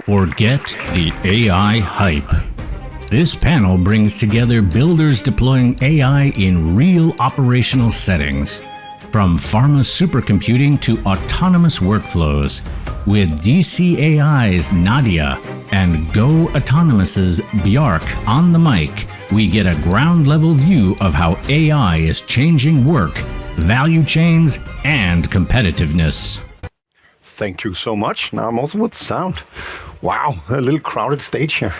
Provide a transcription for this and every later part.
or get the AI hype. This panel brings together builders deploying AI in real operational settings, from pharma supercomputing to autonomous workflows. With DCAI's Nadia and Go Autonomous's Bjarke on the mic, we get a ground-level view of how AI is changing work, value chains, and competitiveness. Thank you so much. Now I'm also with sound. Wow, a little crowded stage here.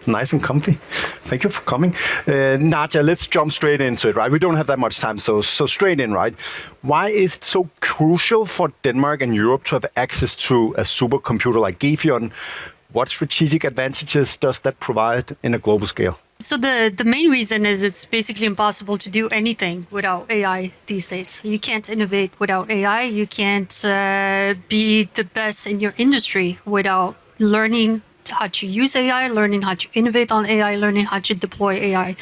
Nice and comfy. Thank you for coming. Nadia, let's jump straight into it, right? We don't have that much time, so straight in, right? Why is it so crucial for Denmark and Europe to have access to a supercomputer like Gefion? What strategic advantages does that provide in a global scale? So the main reason is it's basically impossible to do anything without AI these days. You can't innovate without AI. You can't be the best in your industry without learning how to use AI, learning how to innovate on AI, learning how to deploy AI.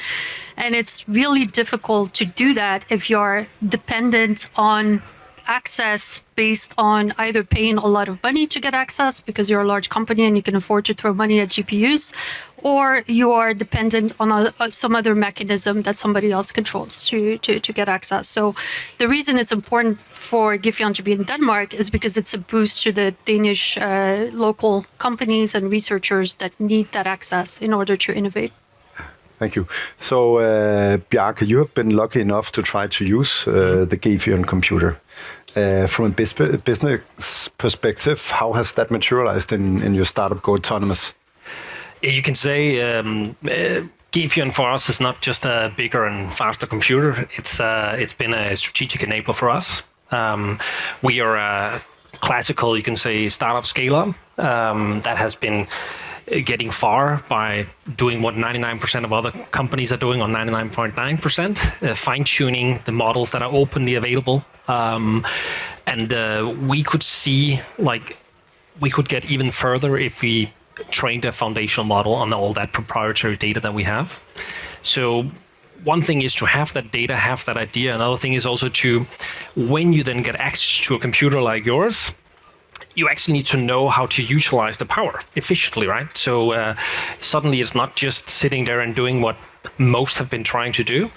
And it's really difficult to do that if you're dependent on access based on either paying a lot of money to get access because you're a large company and you can afford to throw money at GPUs, or you are dependent on some other mechanism that somebody else controls to get access. So the reason it's important for Gefion to be in Denmark is because it's a boost to the Danish local companies and researchers that need that access in order to innovate. Thank you. So, Bjarke, you have been lucky enough to try to use the Gefion computer. From a business perspective, how has that materialized in your startup Go Autonomous? You can say Gefion for us is not just a bigger and faster computer. It's been a strategic enabler for us. We are a classical, you can say, startup scaler that has been getting far by doing what 99% of other companies are doing, or 99.9%, fine-tuning the models that are openly available. And we could see, we could get even further if we trained a foundational model on all that proprietary data that we have. So one thing is to have that data, have that idea. Another thing is also to, when you then get access to a computer like yours, you actually need to know how to utilize the power efficiently, right? So suddenly it's not just sitting there and doing what most have been trying to do,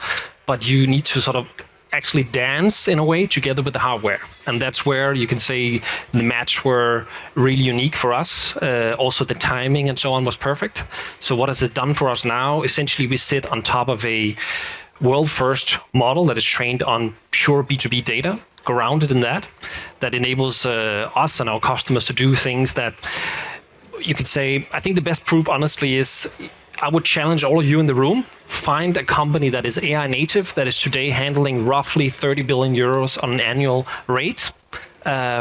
but you need to sort of actually dance in a way together with the hardware. And that's where you can say the match were really unique for us. Also the timing and so on was perfect. So what has it done for us now? Essentially we sit on top of a world-first model that is trained on pure B2B data, grounded in that enables us and our customers to do things that you could say. I think the best proof, honestly, is I would challenge all of you in the room, find a company that is AI native, that is today handling roughly 30 billion euros on an annual rate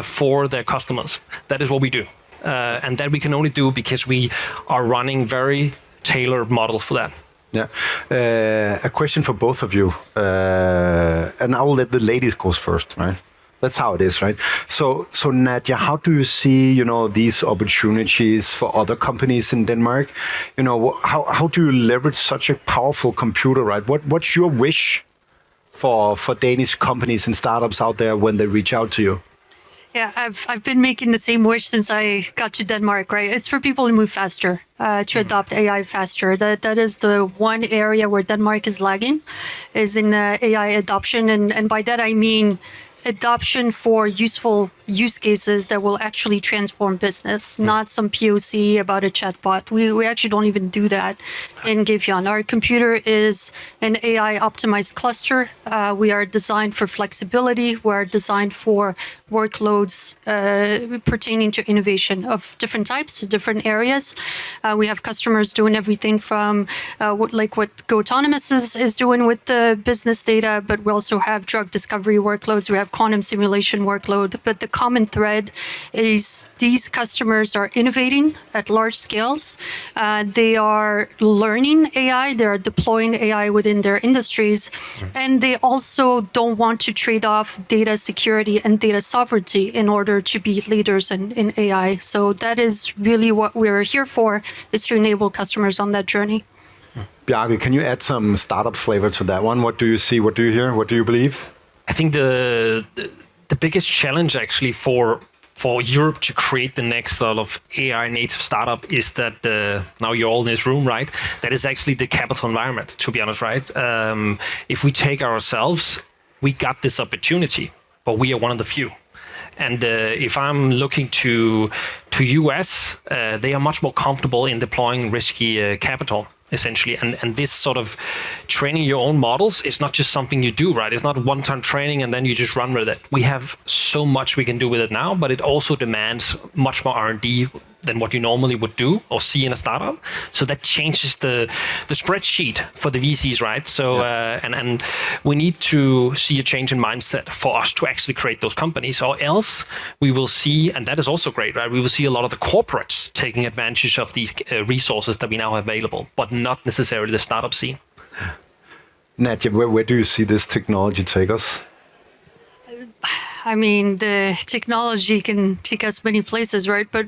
for their customers. That is what we do. And that we can only do because we are running very tailored models for that. Yeah. A question for both of you. And I will let the ladies go first, right? That's how it is, right? So Nadia, how do you see, these opportunities for other companies in Denmark? How do you leverage such a powerful computer, right? What's your wish for Danish companies and startups out there when they reach out to you? Yeah, I've been making the same wish since I got to Denmark, right? It's for people to move faster, to adopt AI faster. That is the one area where Denmark is lagging, is in AI adoption. And by that, I mean adoption for useful use cases that will actually transform business, not some POC about a chatbot. We actually don't even do that in Gefion. Our computer is an AI optimized cluster. We are designed for flexibility. We are designed for workloads pertaining to innovation of different types, different areas. We have customers doing everything from what Go Autonomous is doing with the business data, but we also have drug discovery workloads. We have quantum simulation workload, but the common thread is these customers are innovating at large scales. They are learning AI, they are deploying AI within their industries, and they also don't want to trade off data security and data sovereignty in order to be leaders in AI. So that is really what we're here for, is to enable customers on that journey. Bjarke, can you add some startup flavor to that one? What do you see? What do you hear? What do you believe? I think the biggest challenge actually for for Europe to create the next sort of AI native startup is that now you're all in this room, right? That is actually the capital environment, to be honest, right? If we take ourselves, we got this opportunity, but we are one of the few. And if I'm looking to US, they are much more comfortable in deploying risky capital, essentially. And this sort of training your own models is not just something you do, right? It's not one-time training and then you just run with it. We have so much we can do with it now, but it also demands much more R&D than what you normally would do or see in a startup. So that changes the spreadsheet for the VCs, right? So and we need to see a change in mindset for us to actually create those companies, or else we will see, and that is also great, right? We will see a lot of the corporates taking advantage of these resources that we now have available, but not necessarily the startup scene. Nadia, where do you see this technology take us? I mean, the technology can take us many places, right? But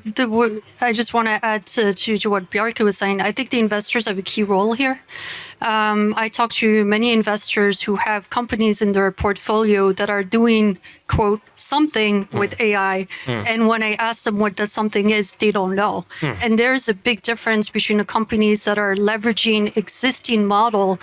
I just want to add to what Bjarke was saying. I think the investors have a key role here. I talk to many investors who have companies in their portfolio that are doing, quote, something with AI. And when I ask them what that something is, they don't know. And there's a big difference between the companies that are leveraging existing model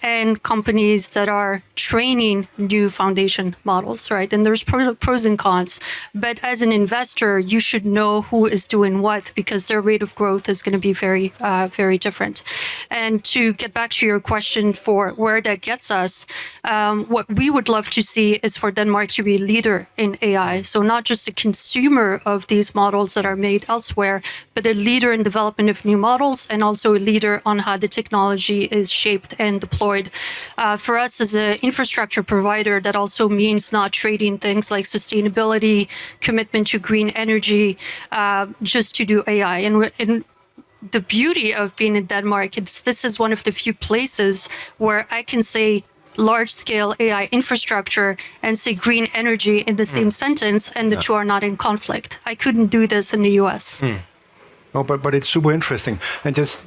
and companies that are training new foundation models, right? And there's pros and cons. But as an investor, you should know who is doing what, because their rate of growth is going to be very, very different. And to get back to your question for where that gets us, what we would love to see is for Denmark to be a leader in AI. So not just a consumer of these models that are made elsewhere, but a leader in development of new models, and also a leader on how the technology is shaped and deployed. For us as an infrastructure provider, that also means not trading things like sustainability, commitment to green energy, just to do AI. And the beauty of being in Denmark, this is one of the few places where I can say large-scale AI infrastructure and say green energy in the same sentence, and the two are not in conflict. I couldn't do this in the US. No, but it's super interesting. And just,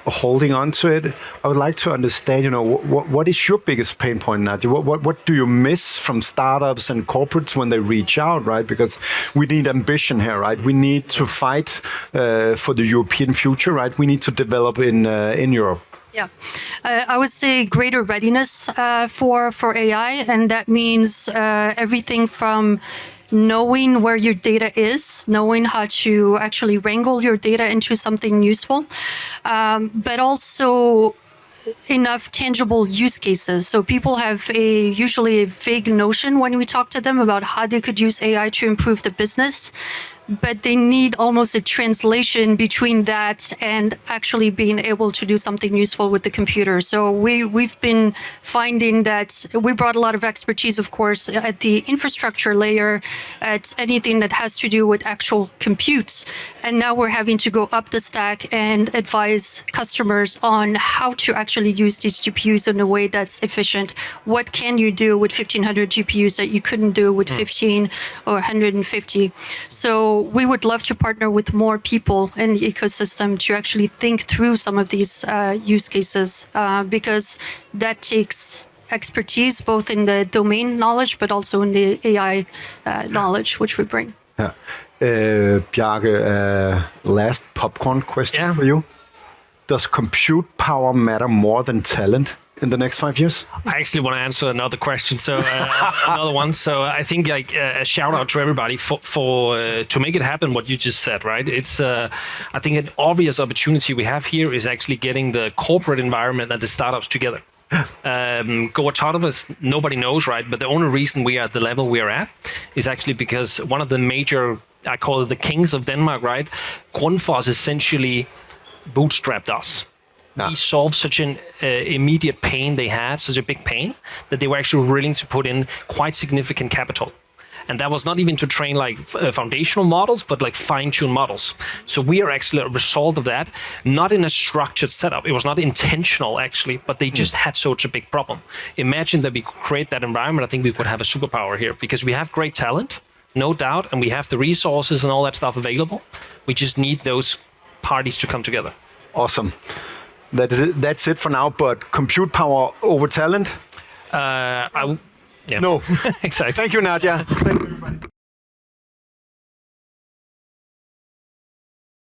holding on to it, I would like to understand, what is your biggest pain point, Nadia? What do you miss from startups and corporates when they reach out, right? Because we need ambition here, right? We need to fight for the European future, right? We need to develop in Europe. Yeah, I would say greater readiness for AI, and that means everything from knowing where your data is, knowing how to actually wrangle your data into something useful, but also enough tangible use cases. So people have usually a vague notion when we talk to them about how they could use AI to improve the business, but they need almost a translation between that and actually being able to do something useful with the computer. So we've been finding that we brought a lot of expertise, of course, at the infrastructure layer, at anything that has to do with actual compute. And now we're having to go up the stack and advise customers on how to actually use these GPUs in a way that's efficient. What can you do with 1,500 GPUs that you couldn't do with 15 or 150? So we would love to partner with more people in the ecosystem to actually think through some of these use cases, because that takes expertise both in the domain knowledge but also in the AI knowledge which we bring. Yeah. Bjarke, last popcorn question for you. Does compute power matter more than talent in the next 5 years? I actually want to answer another question, so another one. So I think a shout out to everybody for to make it happen. What you just said, right? It's I think an obvious opportunity we have here is actually getting the corporate environment and the startups together. Go autonomous, nobody knows, right? But the only reason we are at the level we are at is actually because one of the major, I call it the kings of Denmark, right? Grundfos essentially bootstrapped us. We solved such an immediate pain they had, such a big pain, that they were actually willing to put in quite significant capital. And that was not even to train like foundational models, but like fine-tuned models. So we are actually a result of that, not in a structured setup. It was not intentional, actually, but they just had such a big problem. Imagine that we could create that environment. I think we could have a superpower here, because we have great talent, no doubt, and we have the resources and all that stuff available. We just need those parties to come together. Awesome. That's it for now, but compute power over talent? Yeah. No. Exactly. Thank you, Nadia. Thank you, everybody.